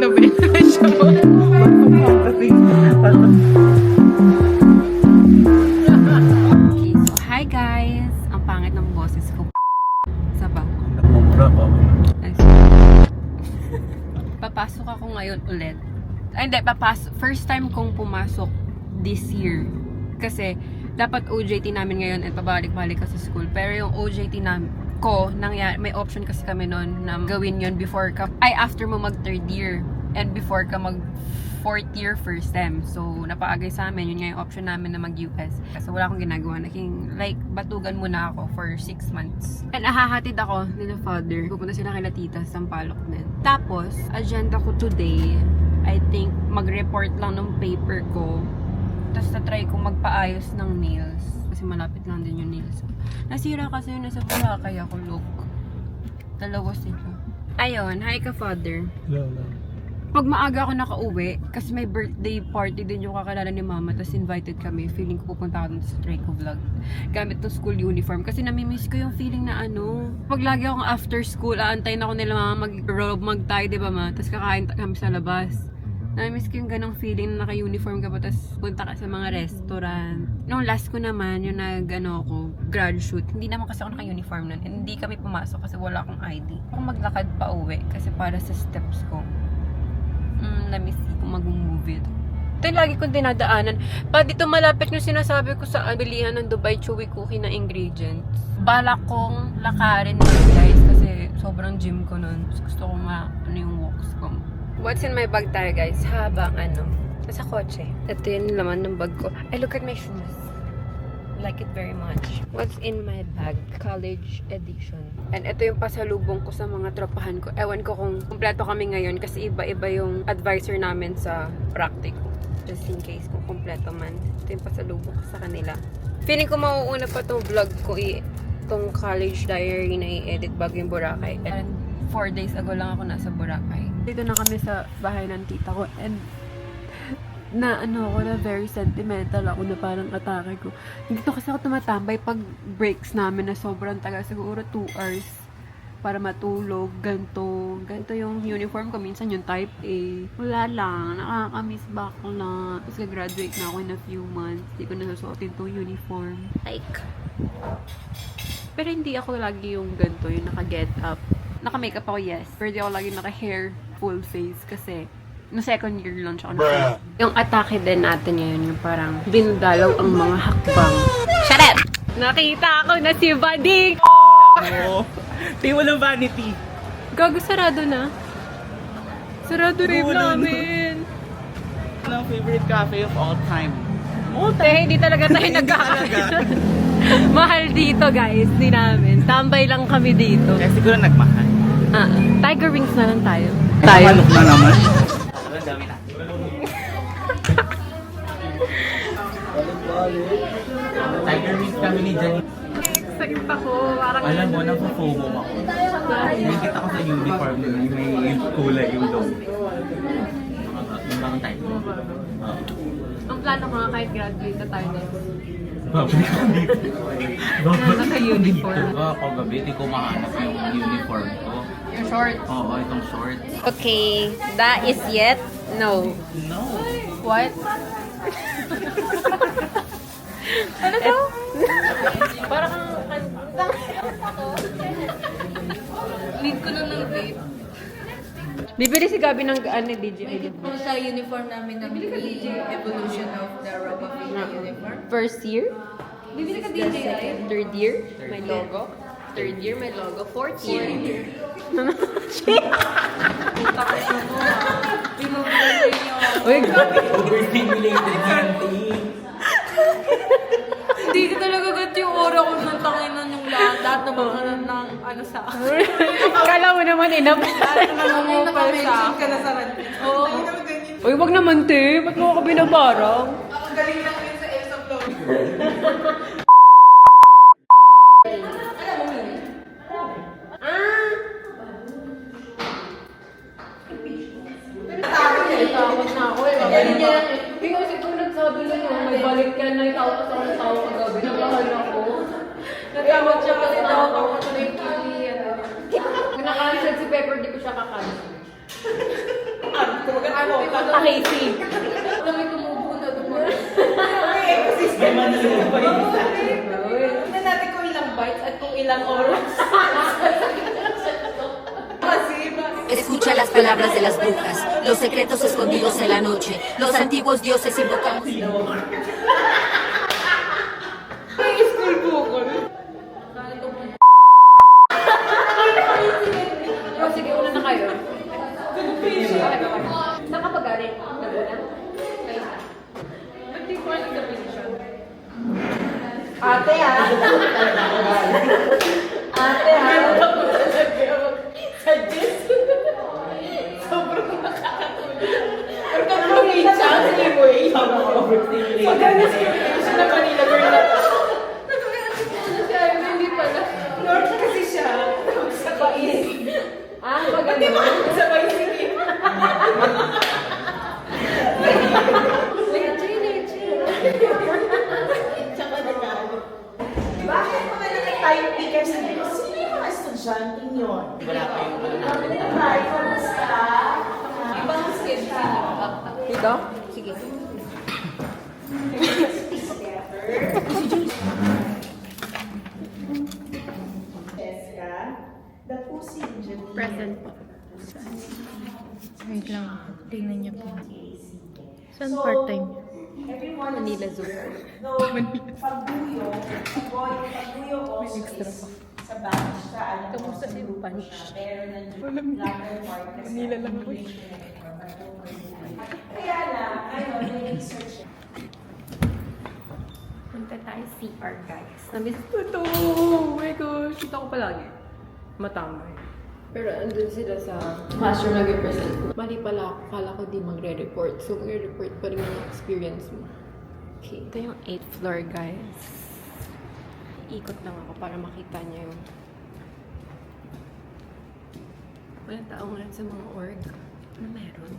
Ano ba yun? Siya mo. Okay, so hi guys! Ang pangit ng boses ko. Isa ba? Nagmumura ka. Papasok ako ngayon ulit. Ay, hindi, first time kong pumasok this year. Kasi, dapat OJT namin ngayon at pabalik-balik ka sa school. Pero yung OJT namin, may option kasi kami noon na gawin yon after mo mag third year and before ka mag fourth year first sem. So, napaagay sa amin, yun nga yung option namin na mag-US. So, wala akong ginagawa. Batugan muna ako for 6 months. And ahahatid ako nila father. Pupunta sila kila tita sa Sampaloc din. Tapos, agenda ko today, I think, mag-report lang ng paper ko. Tapos, na-try ko magpaayos ng nails. Kasi malapit lang din yung nails. Nasira kasi yun nasa Boracay ako, look. Dalawa sila. Ayun, hi ka father. Wala. Pag maaga ako nakauwi, kasi may birthday party din yung kakilala ni mama, tapos invited kami. Feeling ko pupunta ako sa Trico Vlog. Gamit ng school uniform. Kasi namimiss ko yung feeling na pag lagi akong after school, aantayin ako nila mama mag-robe, mag-tie, diba ma? Tapos kakain kami sa labas. Namimiss ko yung ganong feeling na naka-uniform ka pa, tapos punta ka sa mga restaurant. Nung last ko naman, yung ako, grad shoot, hindi naman kasi ako naka-uniform nun. Hindi kami pumasok kasi wala akong ID. Ako maglakad pa uwi kasi para sa steps ko. Namiss ko mag-movie. Ito yung lagi kong dinadaanan. Pa dito malapit yung sinasabi ko sa bilihan ng Dubai Chewy Cookie na ingredients. Balak kong lakarin na guys kasi sobrang gym ko nun. Gusto ko nga yung walks ko. What's in my bag tayo guys? Habang nasa kotse. Ito yung laman ng bag ko. I look at my shoes. Like it very much. What's in my bag? College edition. And ito yung pasalubong ko sa mga tropahan ko. Ewan ko kung kumpleto kami ngayon kasi iba-iba yung advisor namin sa practical. Just in case kung kumpleto man. Ito yung pasalubong ko sa kanila. Feeling ko mauuna pa tong vlog ko itong college diary na i-edit bago yung Boracay. And 4 days ago lang ako nasa Boracay. Dito na kami sa bahay ng tita ko and na very sentimental ako na parang atake ko. Dito kasi ako tumatambay pag breaks namin na sobrang tagal. Siguro 2 hours para matulog. Ganto yung uniform ko. Minsan yung type A. Wala lang. Nakakamiss back ko na. Tapos graduate na ako in a few months. Hindi ko nasusuotin tong uniform. Pero hindi ako lagi yung ganto, yung naka-get up. Naka-makeup ako, yes. Pero hindi ako lagi naka-hair full face kasi no second year lang siya. Yung atake din natin ngayon, yung parang binudalaw ang mga hakbang. Shut up! Nakita ako na si Bading! Oo. Di walang vanity. Gago, sarado na. Sarado rave namin. Ano ang favorite cafe of all time? Hindi talaga tayo nagkakaroon. Mahal dito guys, di namin. Tambay lang kami dito. Kaya siguro nagmahal. Tiger Wings na lang tayo. Manok na naman. Ang dami na. Tiger Wings kami ni Jenny. Excited ako. Alam mo, nagpo-FOMO ako. Nakikita ko sa uniform may kulay yung logo. Yung mga type. Ang plano ko nga kahit graduate na tayo next. Babalik ko dito. Naka-uniform. Ako gabi, di ko mahanap yung uniform ko. Yung short. Oo, itong shorts. Okay, that is yet? No. No. What? Ano to? Parang need ko na ng vape. Bibili si Gabi ng DJ. Po sa uniform namin ng evolution of the Ropa Fina uniform. First year? Bibili ka DJ. Third year? May logo? Third year, may logo. Fourth year? Uy, Overstimulated yanti. Hindi ko talaga gat yung aura ko ng tanginan yung lahat na mga ng sa akin. kala mo naman enough. Nangungupal sa akin. Oo. Uy, wag naman te. Ba't mo ako binabarang? Ang galing lang yun sa Elsa Vlog. Tawag na ako eh. Magaling niya. Kasi kung nagsabi na yun, may balik ka na itawag sa akong tao kagabi. Nagkahal ako. Natawag siya kasi tawag ako sa may TV. Kung na-cancel si Pepper, di ko siya kakancel. Casey. Alam mo, tumubo na doon. May Manila pa yun. Tignan natin kung ilang bites at kung ilang oras. Kasi ba? Escucha las palabras de las brujas, los secretos escondidos en la noche, los antiguos dioses invocamos. Ay, school bukol. Oh, sige, una na kayo. Nakapag-arin. Naguna? Ba't di ko alam sa position? Ate ha? Ate ha? Suggest. Sobrang nakakatulog. Pero kung probinsya, anyway. Pagkakas ko na Manila girl na to. Hindi pala. North kasi siya. Sa Bais. Ah, maganda. Sa Bais City. Tsaka nagkano. Bakit mga naka-type picker sa nila? Sino yung mga estudyante yun? Wala pa yung ano namin. Hi, kamusta? Ibang schedule. Dito? Sige. Jessica, the pussy engineer. Present po. Wait lang. Tingnan niyo po. Saan part-time? Everyone Manila Zoo. No, pagbuyo, pagbuyo also is sa batch ka, alam mo, Kamusta si Punch? meron na latter part na Manila lang po. Kaya lang, ngayon, may research Punta tayo CR, guys. Namiss ko to. Oh my gosh. Kita ko palagi. Matambay. Pero andun sila sa classroom nag-represent. Mali pala ako. Kala ko di magre-report. So magre-report pa rin yung experience mo. Okay. Ito yung 8th floor, guys. Ikot lang ako para makita niya yung walang tao nga sa mga org. Ano meron?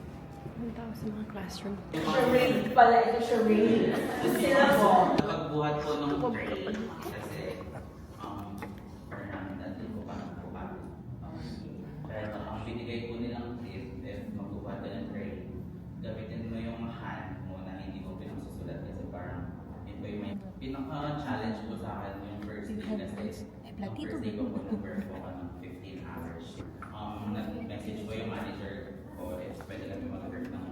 Walang tao sa mga classroom. charade pala, ito charade. Sila mo. Pagbuhat po ng tray, kasi parang namin natin po parang buhat. Pero ang binigay po nilang tip, if magbuhat ka ng tray, gamitin mo yung hand mo na hindi mo pinagsusulat kasi parang yun po yung may pinaka-challenge po sa akin yung first day kasi first day ko po nag-work po ka ng 15 hours. Nag-message ko yung manager ko if pwede kami mag-work ng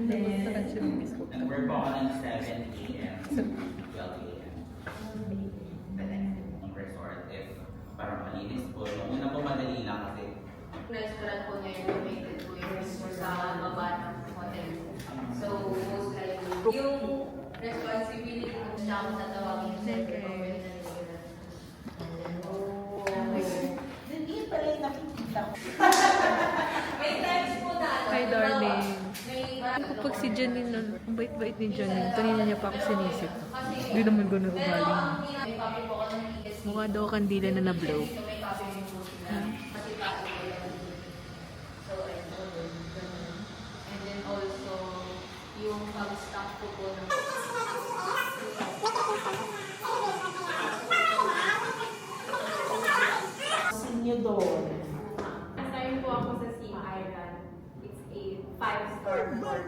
nag-work po ako ng 7 a.m. to 12 a.m. ng resort if parang malinis po. Yung una po madali lang kasi Restaurant po niya yung located po yung sa baba ng hotel. So, most likely, yung responsibility ko siya kung tatawagin sa Hindi pala yung nakikita ko. May times po na ano, Hi, darling. may Kapag si Janine nun, ang bait-bait ni Janine, kanina niya pa ako sinisip. Hindi naman ganun ugali niya. may copy po ako ng tickets. Mukha daw kandila na na-blow. So, may copy po siya. Kasi pa ako lang. So, ayun. And then also, yung pag-stock ko po ng Sinyo doon. Assign po ako sa Sea Island. It's a 5-star resort.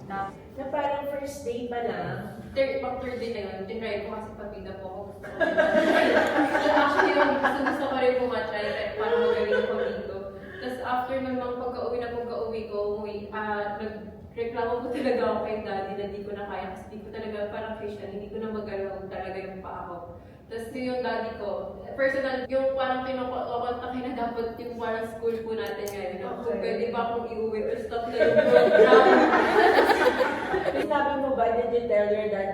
Na Na parang first day pa lang. third day na yun, tinry ko kasi pabida po ako. Gusto ko actually, yung gusto ko rin po matry para magaling ako dito. Tapos after naman pagka-uwi ko, nagreklamo po talaga ako kay daddy na di ko na kaya kasi di ko talaga parang Christian, hindi ko na mag-alawag talaga yung pa ako. Tapos yung daddy ko, personal, yung parang kinukontakin na dapat yung parang school po natin ngayon. Kung pwede ba akong iuwi or stop na yung program. Sinabi mo ba, did you tell your dad,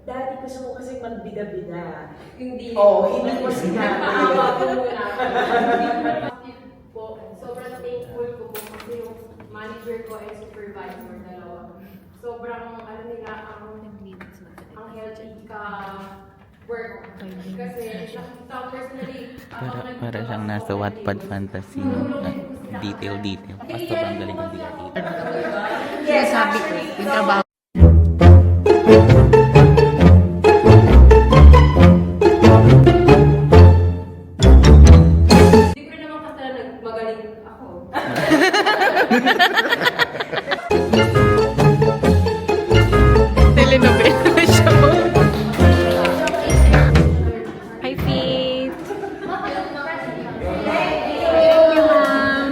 Daddy, gusto ko kasi magbida-bida. Hindi. Hindi mo sinabi. Nagpaawa ko muna. Po, sobrang thankful ko po kasi yung manager ko and supervisor, dalawa. Sobrang, ano nila, ang healthy ka work. Kasi nakita ko personally, Para siyang nasa Wattpad fantasy, no? Detail. Mas sobrang galing ang detail. Kaya sabi ko, yung trabaho. Hindi ko rin naman kasalanan magaling ako. Telenovela show. Hi, Faith. Thank you, ma'am.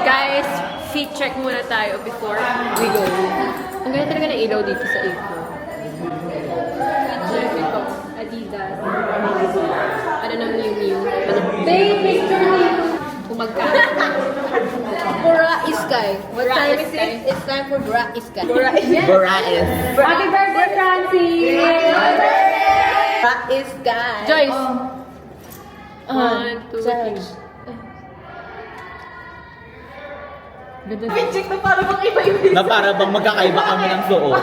Guys, feet check muna tayo before we go. Ang ganda talaga ng ilaw dito sa April. Ito, Adidas. Ano ng Miu Miu? Take picture dito. Kumagkano. Bura Iskay. What Bura time is Iskay. it? It's time for Bura Iskay. Boraes. Happy birthday, Francie! Bura Iskay. Joyce. 1, 2, 3. Check na para bang iba-iba. Na para bang magkakaiba kami ng suot.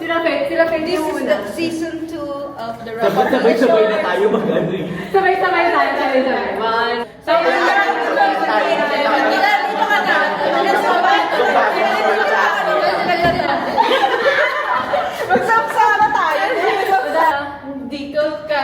Sila Faith This yung is una. the season 2 of the Rock. Sabay-sabay na tayo mag-ano eh. Sabay-sabay tayo, sabay-sabay. 1. Magsama tayo. Dito ka.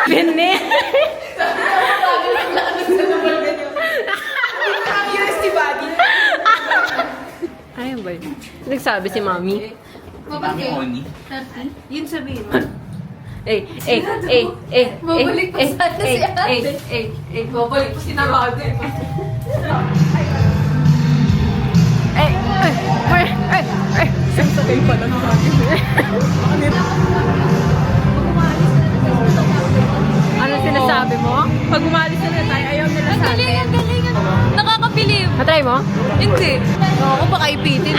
Bene. UST body. Ayun ba yun? Nagsabi si Mami. Mami Oni. Yun sabihin mo. Babalik pa sana si ate. Babalik pa si Ate. Sasakay pa lang Ano sinasabi mo? Pag umalis na tayo, ayaw nila sa atin. Ang galing. Nakakabilib. Matry mo? Hindi. Ako baka ipitin.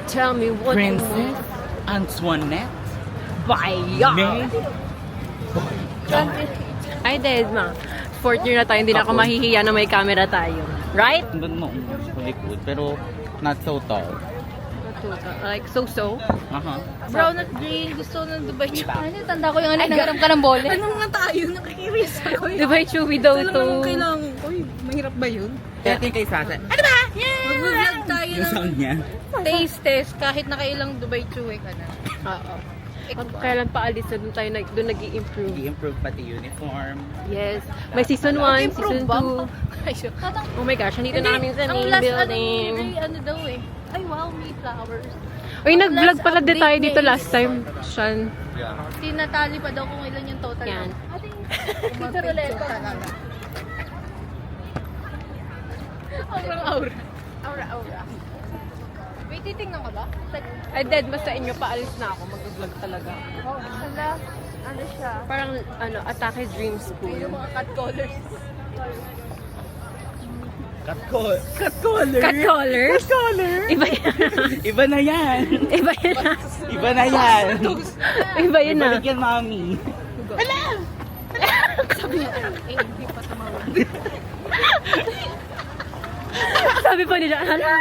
Tell me what Princess Antoinette. Baya! May. Ay, dead ma. Fourth year na tayo, hindi na ako mahihiya na may camera tayo. Right? Doon mo, likod. Pero not so tall. Like, so-so. Aha. Brown at green. Gusto ko ng Dubai. Ano, tanda ko yung ano, nagaram ka ng bole. Ano nga tayo? Nakakirias ako. Diba, chewy daw Ito to. naman kailangan ko. Uy, mahirap ba yun? Kaya tingin kay Sasa. Mag-vlog tayo Yung ng sound niya. taste test kahit nakailang Dubai chewy ka na. Oo. Kailan pa alis na doon tayo doon nag-i-improve. I-improve pati uniform. Yes. May season 1, Improve season ba? 2. Oh my gosh, nandito na kami sa Ang main last building. ano daw eh. Ay wow, may flowers. Uy, nag-vlog pala din tayo update dito na last time. Sean. Tinatali pa daw kung ilan yung total. Yan. Dito ruleta talaga. Aura. Aura. Wait, titingnan ko ba? Ay, dead, basta inyo, paalis na ako. Mag-vlog talaga. Hala, ano siya? Parang, Atake Dream School. Yung mga cut colors. Cut color. Cut colors? Iba yan. Iba na yan. Iba yan. Iba na yan. Iba yun na. Ibalik yan, mami. Sabi pa nila, hala.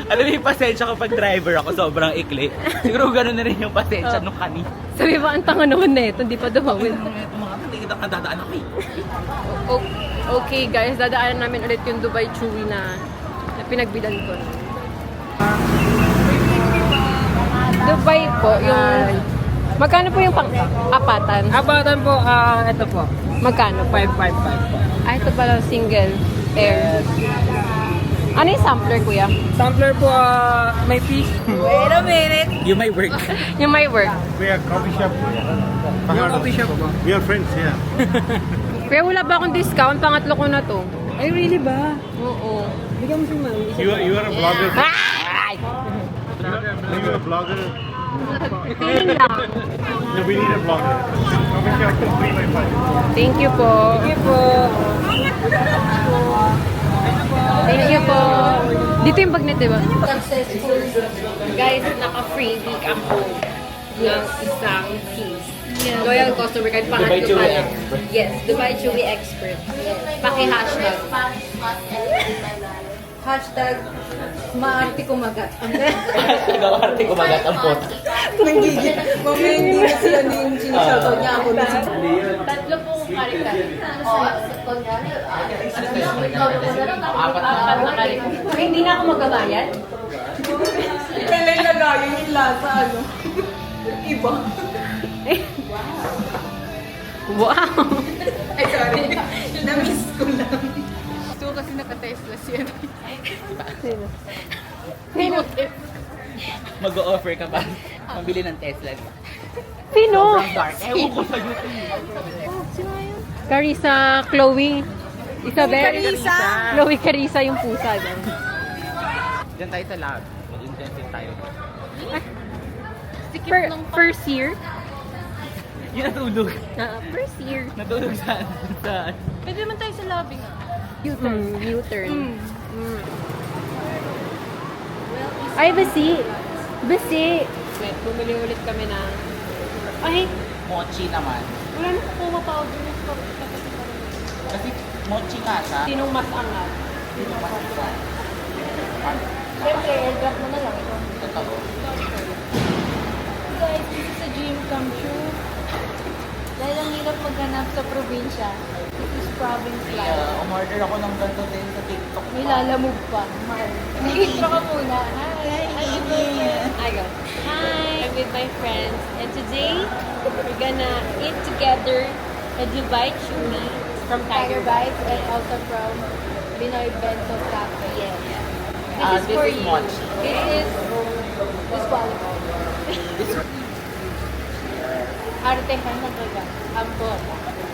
Alam mo yung pasensya kapag driver ako, sobrang ikli. Siguro gano'n na rin yung pasensya nung kanina. Sabi pa, ang tanga naman na ito, hindi pa dumawin. Ito mga hindi kita kadadaan ako eh. Okay guys, dadaanan namin ulit yung Dubai Chewy na pinagbilan ko. Dubai po, yung... Magkano po yung pang-apatan? Abatan po, ito po. Magkano? 555 po. Ito pala single air. Ano yung sampler, kuya? Sampler po, may fish. Wait a minute. Yung may work. Yung may work. We are coffee shop. Yung coffee shop po. We are friends, yeah. Kuya, wala ba akong discount? Pangatlo ko na to. Ay, really ba? Oo. Bigyan mo si mami. You are a vlogger. Ay! You are a vlogger. Tingin lang. No, we need a vlogger. Coffee shop 3 by 5. Thank you po. Thank you po. Thank you po. Dito yung bagnet, di ba? Guys, naka-freebie ako ng isang piece. Loyal customer, kahit pangatlo Dubai Chewy pa lang. Expert. Yes, Dubai Chewy Expert. Paki-hashtag. Hashtag maarte kumagat. Nagawarte ko magat ang post. Mamaya hindi na sila yung sinishoutout niya ako. kare-kare. Oo, kunyari, apat na kare-kare. Hindi na ako magbabayad? Kailan lagayin yung lasa, ano? Iba. Wow! Ay, sorry. Na-miss ko lang. So kasi naka-Tesla siya. Mag-o-offer ka ba? Mabili ng Tesla. Sino? Dark. Ewan ko sa'yo. Carissa, Chloe, Isabel. Carissa. Chloe Carissa yung pusa doon. Diyan tayo sa lab. Mag-intensive tayo. First year? Yung natulog. First year. Natulog saan? Saan? Pwede naman tayo sa lobby nga. U-turn. Ay, basi. Basi. Wait, bumili ulit kami na. Ay, Mochi naman. wala na kukuha pa ako dun. Kasi mochi nga siya. Sinong mas angat? Siyempre, airdrop mo na lang. Totoo. Guys, this is a dream come true. Dahil ang hirap maghanap sa probinsya. This is province life. Kaya umorder ako ng ganito din sa TikTok. May lalamove pa. Nag-intro ka muna. Hi! I go. Hi, I'm with my friends. And today, we're gonna eat together a Dubai Chewy from Tiger Bites. and also from Binoy Bento Cafe. Yes. This is This for is you. mochi. This is disqualified. Artehan na talaga. Ambo.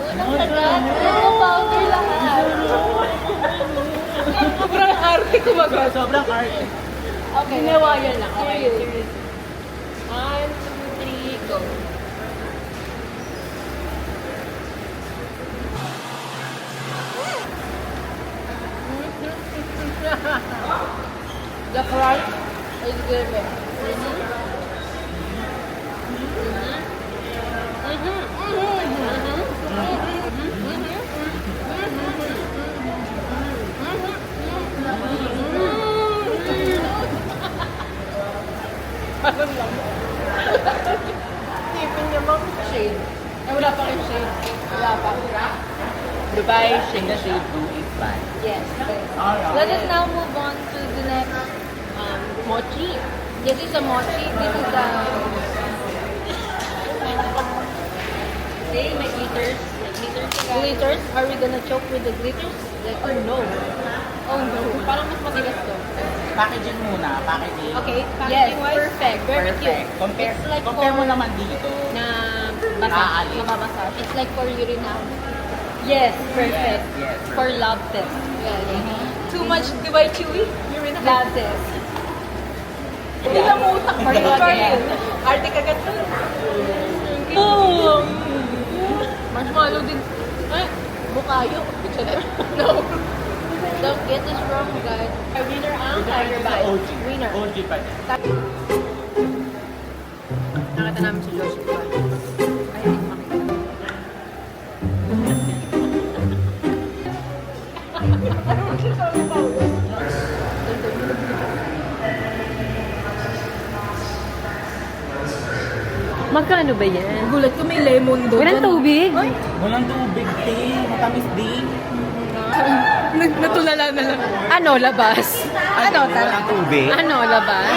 Unang tagat. Unang powder lahat. Sobrang arte ko Sobrang arte. Okay. Ginawa yan lang. Okay. Serious. 1, 2, 3, go. The crunch is given. Tipin niya bang shade? Eh, wala pa rin shade. Wala pa. Dubai Shade na shade 2 is fine. Yes. Alright. Let us now move on to the next mochi. This is a mochi. This is a Okay, may glitters. glitters. Are we gonna choke with the glitters? Like, oh no. Oh no. Parang mas matigas to. Packaging muna. Packaging. Okay, Yes, packaging wise, perfect. very Perfect. cute. Compare, It's like compare mo for- naman dito. Na basa. Naaalis. Mababasa. It's like for urinal. Yes, perfect. Yes. For lab test. Too much Dubai Chewy? You're in a Lab test. Hindi lang mo utak. Again. Arte kagat. Marshmallow din. Ay, bukayo. No. Don't get this wrong, guys. Our winner ang Tiger Tiger OG. Bite. Winner. OG pa din. Nakita namin si Joseph. Ay, hindi ko makita. Magkano ba yan? Gulat ko may lemon doon. Walang tubig? Walang tubig, te. Matamis din. Natulala na lang. Ano, labas? Ano? Walang tubig. Ano, labas?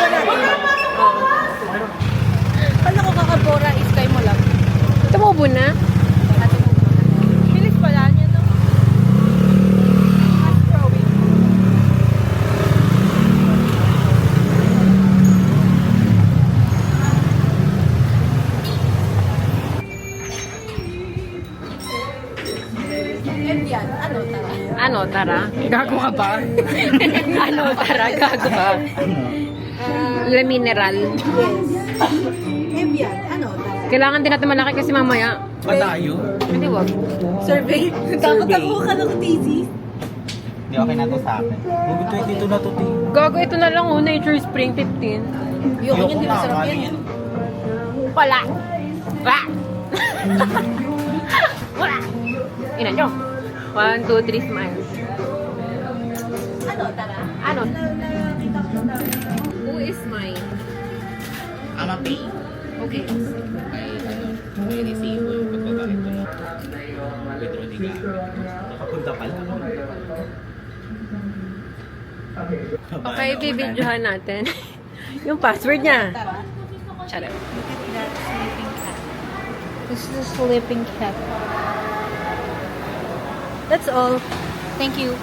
Kala ko kakabora is kay mo lang. Tumubo na? Bilis pala niya, no? Yan, ano tara? Ano, tara? Gago ka ba? Ano, tara? Gago ka? Le mineral. Evian, ano? Kailangan din natin malaki kasi mamaya. Matayo. Hindi, wag. Survey. Takot ako ka ng thesis. Hindi, okay na to sa akin. Huwag 22 na to, te. Gago, ito na lang, oh, Nature Spring 15. Yung yun, di masarap mali yan. Wala. Wala. Wala. Ina nyo. 1, 2, 3, smile. Ano, tara? Ano? Nakita ko na. Who is mine? Ama P. Okay. Ay, ano, sinisave mo yung pagbaba. Withdraw di ka. Nakapunta pala. Okay, bibidyohan natin. Yung password niya. Charot. Look at that sleeping cat. This is a sleeping cat. That's all. Thank you.